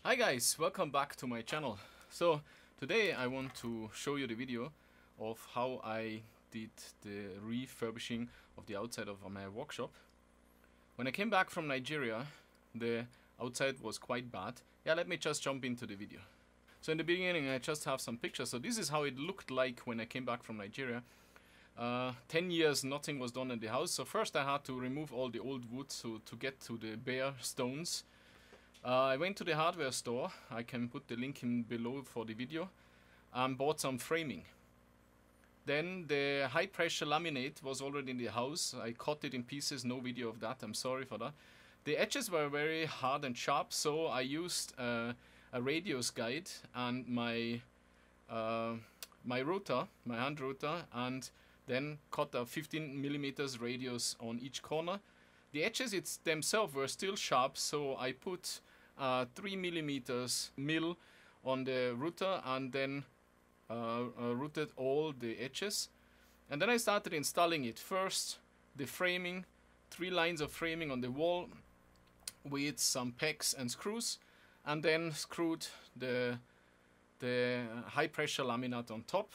Hi guys, welcome back to my channel. So today I want to show you the video of how I did the refurbishing of the outside of my workshop. When I came back from Nigeria, the outside was quite bad. Yeah, let me just jump into the video. So in the beginning I just have some pictures. So this is how it looked like when I came back from Nigeria. 10 years nothing was done in the house. So first I had to remove all the old wood to get to the bare stones. I went to the hardware store, I can put the link in below for the video, and bought some framing. Then the high pressure laminate was already in the house. I cut it in pieces, no video of that, I'm sorry for that. The edges were very hard and sharp, so I used a radius guide and my router, my hand router, and then cut a 15mm radius on each corner. The edges themselves were still sharp, so I put 3mm mill on the router and then routed all the edges. And then I started installing it. First, the framing, 3 lines of framing on the wall with some pegs and screws, and then screwed the high pressure laminate on top.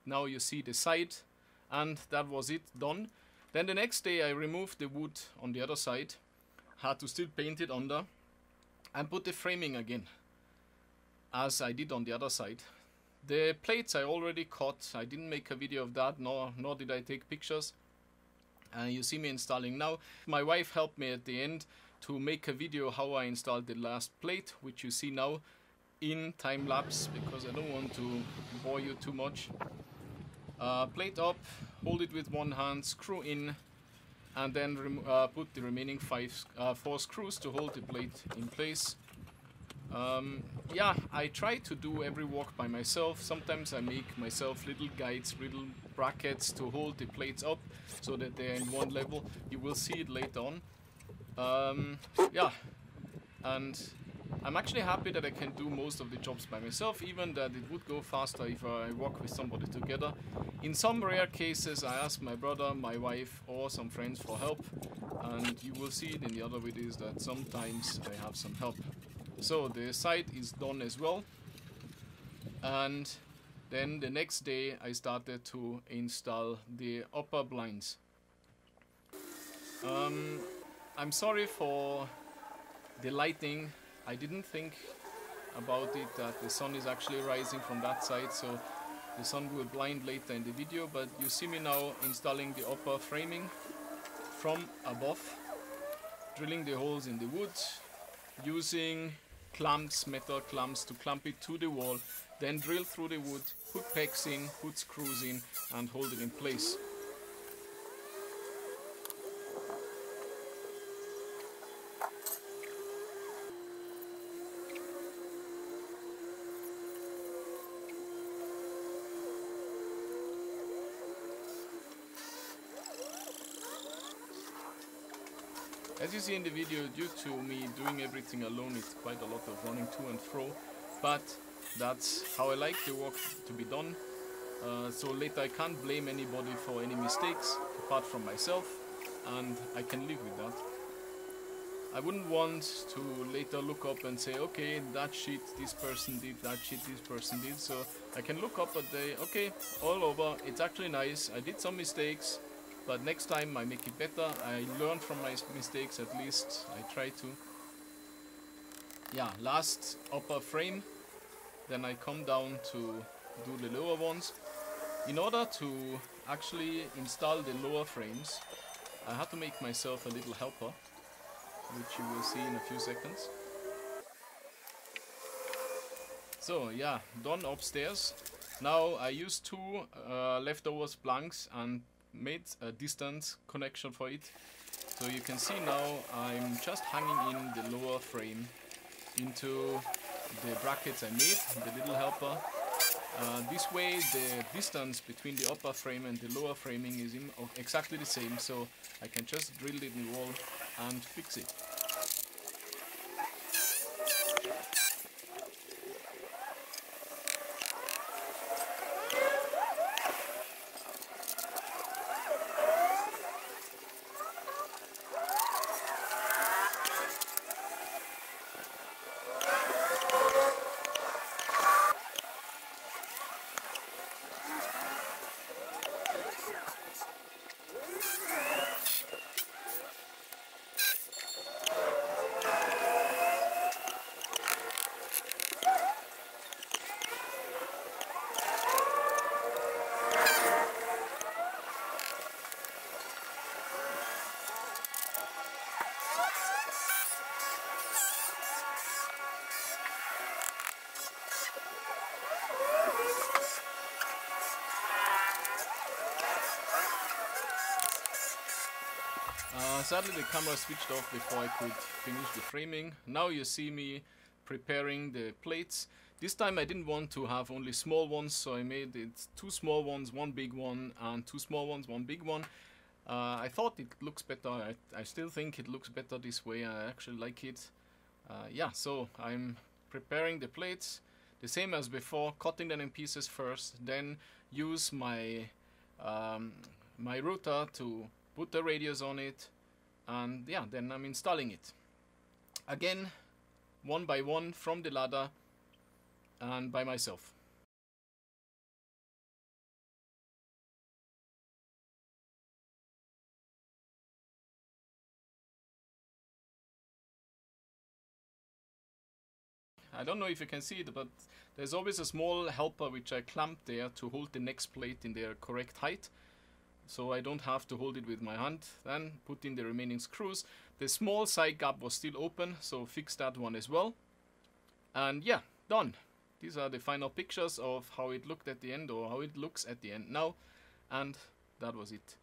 Now you see the side, and that was it, done. Then the next day I removed the wood on the other side, had to still paint it under, and put the framing again, as I did on the other side. The plates I already cut, I didn't make a video of that, nor did I take pictures. You see me installing now. My wife helped me at the end to make a video how I installed the last plate, which you see now in time lapse, because I don't want to bore you too much. Plate up, hold it with one hand, screw in, and then put the remaining 4 screws to hold the plate in place. Yeah, I try to do every work by myself. Sometimes I make myself little guides, little brackets to hold the plates up so that they're in one level. You will see it later on. Yeah, and I'm actually happy that I can do most of the jobs by myself, even that it would go faster if I work with somebody together. In some rare cases I ask my brother, my wife, or some friends for help, and you will see it in the other videos that sometimes I have some help. So the side is done as well, and then the next day I started to install the upper blinds. I'm sorry for the lighting. I didn't think about it that the sun is actually rising from that side, so the sun will blind later in the video, but you see me now installing the upper framing from above, drilling the holes in the wood, using clamps, metal clamps to clamp it to the wall, then drill through the wood, put pegs in, put screws in, and hold it in place. As you see in the video, due to me doing everything alone, it's quite a lot of running to and fro, but that's how I like the work to be done. So later I can't blame anybody for any mistakes, apart from myself, and I can live with that. I wouldn't want to later look up and say, okay, that shit this person did, that shit this person did, so I can look up and say, okay, all over, it's actually nice, I did some mistakes, but next time I make it better. I learn from my mistakes, at least I try to. Yeah, last upper frame, then I come down to do the lower ones. In order to actually install the lower frames, I had to make myself a little helper, which you will see in a few seconds. So yeah, done upstairs. Now I used 2 leftovers planks and made a distance connection for it. So you can see now I'm just hanging in the lower frame into the brackets I made, the little helper. This way the distance between the upper frame and the lower framing is exactly the same, so I can just drill it in the wall and fix it. sadly the camera switched off before I could finish the framing. Now you see me preparing the plates. This time I didn't want to have only small ones, so I made it 2 small ones, 1 big one, and 2 small ones, 1 big one. I thought it looks better. I still think it looks better this way. I actually like it. Yeah, so I'm preparing the plates the same as before, cutting them in pieces first, then use my my router to put the radios on it, and yeah, then I'm installing it again, one by one, from the ladder and by myself. I don't know if you can see it, but there's always a small helper which I clamped there to hold the next plate in their correct height, so I don't have to hold it with my hand. Then put in the remaining screws. The small side gap was still open, so fix that one as well. And yeah, done. These are the final pictures of how it looked at the end, or how it looks at the end now, and that was it.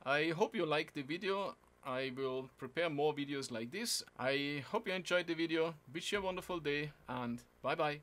I hope you liked the video. I will prepare more videos like this. I hope you enjoyed the video. Wish you a wonderful day, and bye bye.